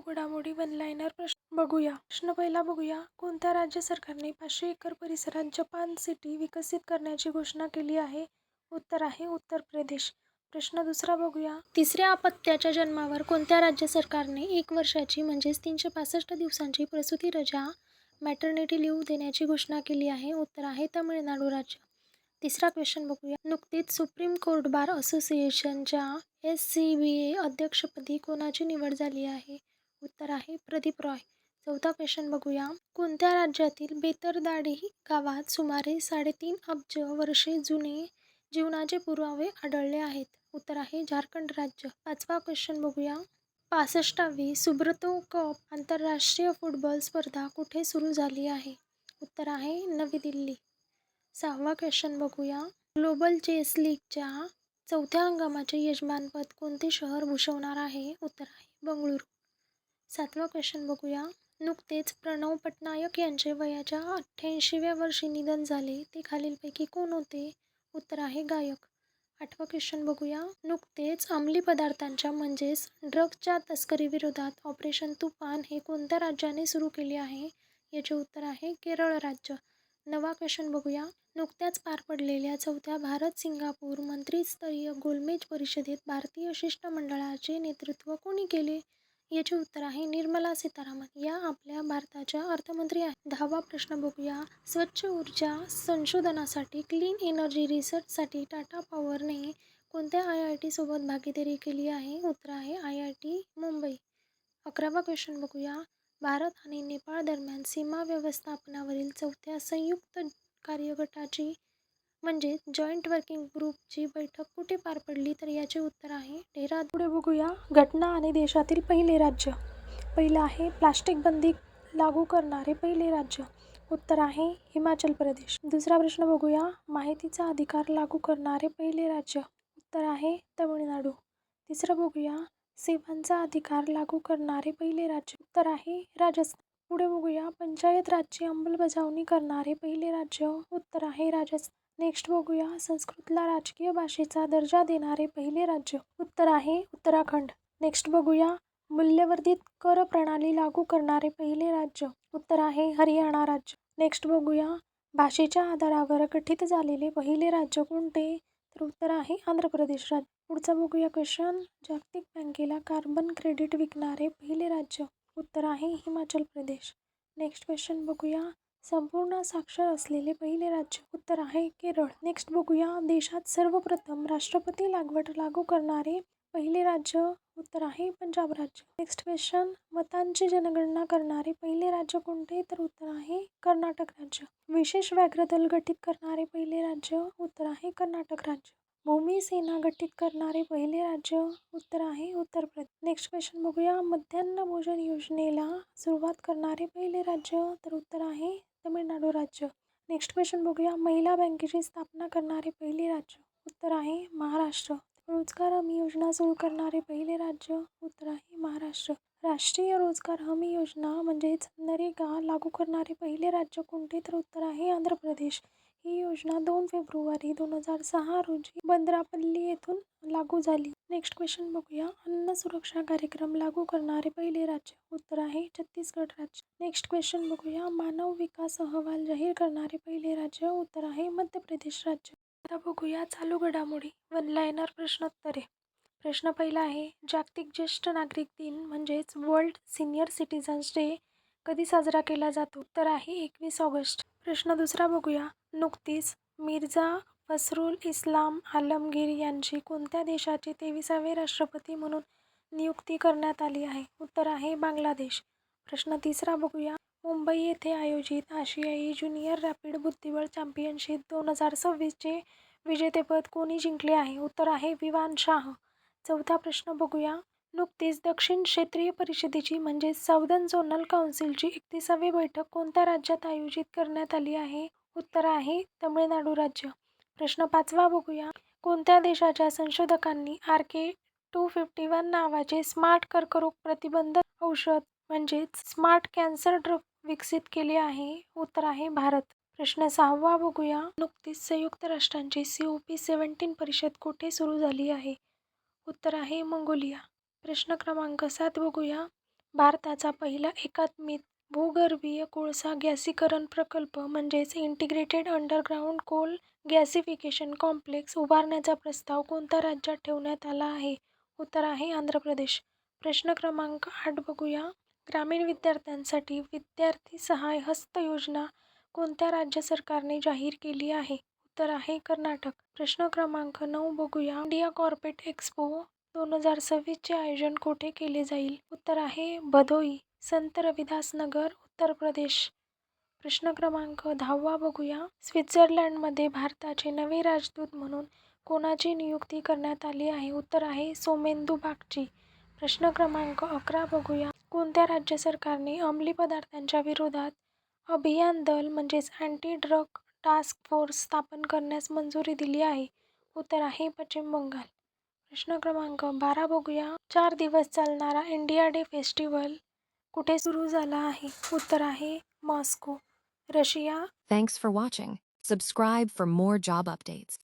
घडामोडी one liner प्रश्न बघूया. प्रश्न पहिला बघूया. कोणत्या राज्य सरकारने 500 एकर परिसरात जपान सिटी विकसित करण्याची घोषणा केली आहे? उत्तर आहे उत्तर प्रदेश. प्रश्न दुसरा बघूया. तिसऱ्या अपत्याच्या जन्मावर कोणत्या राज्य सरकारने 1 वर्षाची म्हणजेच 365 दिवसांची प्रसूती रजा मॅटर्निटी लिव्ह देण्याची घोषणा केली आहे? उत्तर आहे तमिळनाडू राज्य. तिसरा क्वेश्चन बघूया. नुकतीच सुप्रीम कोर्ट बार असोसिएशनच्या SCBA अध्यक्षपदी कोणाची निवड झाली आहे? उत्तर आहे प्रदीप रॉय. चौथा क्वेश्चन बघूया. कोणत्या राज्यातील बेतरदाडी गावात सुमारे 3.5 अब्ज वर्षे जुने जीवनाचे पुरावे आढळले आहेत? उत्तर आहे झारखंड राज्य. पाचवा क्वेश्चन बघूया. 65वी सुब्रतो कप आंतरराष्ट्रीय फुटबॉल स्पर्धा कुठे सुरू झाली आहे? उत्तर आहे नवी दिल्ली. सहावा क्वेश्चन बघूया. ग्लोबल चेस लीगच्या 4थ्या हंगामाचे यजमानपद कोणते शहर भूषवणार आहे? उत्तर आहे बंगळुरू. सातवा क्वेश्चन बघूया. नुकतेच प्रणव पटनायक यांचे वयाच्या 88व्या वर्षी निधन झाले, ते खालीलपैकी कोण होते? उत्तर आहे गायक. आठवा क्वेश्चन बघूया. नुकतेच अंमली पदार्थांच्या म्हणजेच ड्रग्जच्या तस्करीविरोधात ऑपरेशन तुफान हे कोणत्या राज्याने सुरू केले आहे? याचे उत्तर आहे केरळ राज्य. नवा क्वेश्चन बघूया. नुकत्याच पार पडलेल्या 4थ्या भारत-सिंगापूर मंत्रिस्तरीय गोलमेज परिषदेत भारतीय शिष्टमंडळाचे नेतृत्व कोणी केले? याचे उत्तर आहे निर्मला सीतारामन. या आपल्या भारताच्या अर्थमंत्री आहेत. 10वा प्रश्न बघूया. स्वच्छ ऊर्जा संशोधनासाठी क्लीन एनर्जी रिसर्चसाठी टाटा पॉवरने कोणत्या IIT सोबत भागीदारी केली आहे? उत्तर आहे IIT मुंबई. 11वा क्वेश्चन बघूया. भारत आणि नेपाळ दरम्यान सीमा व्यवस्थापनावरील 4थ्या संयुक्त कार्यगटाची म्हणजे जॉईंट वर्किंग ग्रुपची बैठक कुठे पार पडली? तर याचे उत्तर आहे डेहराडून. पुढे बघूया. घटना आणि देशातील पहिले राज्य. पहिलं आहे प्लास्टिक बंदी लागू करणारे पहिले राज्य. उत्तर आहे हिमाचल प्रदेश. दुसरा प्रश्न बघूया. माहितीचा अधिकार लागू करणारे पहिले राज्य. उत्तर आहे तमिळनाडू. तिसरं बघूया. सेवांचा अधिकार लागू करणारे पहिले राज्य. उत्तर आहे राजस्थान. पुढे बघूया. पंचायत राजची अंमलबजावणी करणारे पहिले राज्य. उत्तर आहे राजस्थान. नेक्स्ट बघूया. संस्कृतला राजकीय भाषेचा दर्जा देणारे पहिले राज्य. उत्तर आहे उत्तराखंड. नेक्स्ट बघूया. मूल्यवर्धित कर प्रणाली लागू करणारे पहिले राज्य. उत्तर आहे हरियाणा राज्य. नेक्स्ट बघूया. भाषेच्या आधारावर गठीत झालेले पहिले राज्य कोणते? तर उत्तर आहे आंध्र प्रदेश राज्य. पुढचा बघूया क्वेश्चन. जागतिक बँकेला कार्बन क्रेडिट विकणारे पहिले राज्य. उत्तर आहे हिमाचल प्रदेश. नेक्स्ट क्वेश्चन बघूया. संपूर्ण साक्षर असलेले पहिले राज्य. उत्तर आहे केरळ. नेक्स्ट बघूया. देशात सर्वप्रथम राष्ट्रपती लागवड लागू करणारे पहिले राज्य. उत्तर आहे पंजाब राज्य. Next question. मतांची जनगणना करणारे पहिले राज्य कोणते? तर उत्तर आहे कर्नाटक राज्य. विशेष व्याघ्र दल गठीत करणारे पहिले राज्य. उत्तर आहे कर्नाटक राज्य. भूमी सेना गठीत करणारे पहिले राज्य. उत्तर आहे उत्तर प्रदेश. नेक्स्ट क्वेश्चन बघूया. मध्यान्ह भोजन योजनेला सुरुवात करणारे पहिले राज्य. तर उत्तर आहे तमिळनाडू राज्य. नेक्स्ट क्वेश्चन बघूया. महिला बँकेची स्थापना करणारे पहिले राज्य. उत्तर आहे महाराष्ट्र. रोजगार हमी योजना सुरू करणारे पहिले राज्य. उत्तर आहे महाराष्ट्र. राष्ट्रीय रोजगार हमी योजना म्हणजेच नरेगा लागू करणारे पहिले राज्य कोणते? तर उत्तर आहे आंध्र प्रदेश. ही योजना 2 फेब्रुवारी 2006 रोजी बंदरापल्ली येथून लागू झाली. नेक्स्ट क्वेश्चन बघूया. अन्न सुरक्षा कार्यक्रम लागू करणारे पहिले राज्य. उत्तर आहे छत्तीसगड राज्य. नेक्स्ट क्वेश्चन बघूया. मानव विकास अहवाल जाहीर करणारे पहिले राज्य. उत्तर आहे मध्य प्रदेश राज्य. आता बघूया चालू घडामोडी वन लाईनर प्रश्नोत्तरे. प्रश्न पहिला आहे. जागतिक ज्येष्ठ नागरिक दिन म्हणजेच वर्ल्ड सिनियर सिटीजन्स डे कधी साजरा केला जातो? उत्तर आहे 21 ऑगस्ट. प्रश्न दुसरा बघूया. नुकतीच मिर्झा फखरुल इस्लाम आलमगीर यांची कोणत्या देशाचे 23वे राष्ट्रपती म्हणून नियुक्ती करण्यात आली आहे? उत्तर आहे बांगलादेश. प्रश्न तिसरा बघूया. मुंबई येथे आयोजित आशियाई ज्युनियर रॅपिड बुद्धिबळ चॅम्पियनशिप 2026चे विजेतेपद कोणी जिंकले आहे? उत्तर आहे विवान शाह. चौथा प्रश्न बघूया. नुकतीच दक्षिण क्षेत्रीय परिषदेची म्हणजे साऊदर्न झोनल काउन्सिलची 31वी बैठक कोणत्या राज्यात आयोजित करण्यात आली आहे? उत्तर आहे तमिळनाडू राज्य. प्रश्न पाचवा बघूया. कोणत्या देशाच्या संशोधकांनी RK-251 नावाचे स्मार्ट कर्करोग प्रतिबंधक औषध म्हणजेच स्मार्ट कॅन्सर ड्रग विकसित केले आहे? उत्तर आहे भारत. प्रश्न सहावा बघूया. नुकतीच संयुक्त राष्ट्रांची COP17 परिषद कुठे सुरू झाली आहे? उत्तर आहे मंगोलिया. प्रश्न क्रमांक 7 बघूया. भारताचा पहिला एकात्मिक भूगर्भीय कोळसा गॅसीकरण प्रकल्प म्हणजेच integrated underground coal gasification complex उभारण्याचा प्रस्ताव कोणत्या राज्यात ठेवण्यात आला आहे? उत्तर आहे आंध्र प्रदेश. प्रश्न क्रमांक 8 बघूया. ग्रामीण विद्यार्थ्यांसाठी विद्यार्थी सहाय हस्त योजना कोणत्या राज्य सरकारने जाहीर केली आहे? उत्तर आहे कर्नाटक. प्रश्न क्रमांक 9 बघूया. इंडिया कॉर्पेट एक्स्पो 2026चे आयोजन कोठे केले जाईल? उत्तर आहे भदोई, संत रविदास नगर, उत्तर प्रदेश. प्रश्न क्रमांक 10 बघूया. स्वित्झर्लंडमध्ये भारताचे नवे राजदूत म्हणून कोणाची नियुक्ती करण्यात आली आहे? उत्तर आहे सोमेंदू बागची. प्रश्न क्रमांक 11 बघूया. कोणत्या राज्य सरकारने अंमली पदार्थांच्या विरोधात अभियान दल म्हणजेच अँटी ड्रग टास्क फोर्स स्थापन करण्यास मंजुरी दिली आहे? उत्तर आहे पश्चिम बंगाल. प्रश्न क्रमांक 12 बघूया. 4 दिवस चालणारा इंडिया डे फेस्टिवल कुठे सुरू झाला आहे? उत्तर आहे Moscow, Russia. Thanks for watching. Subscribe for more job updates.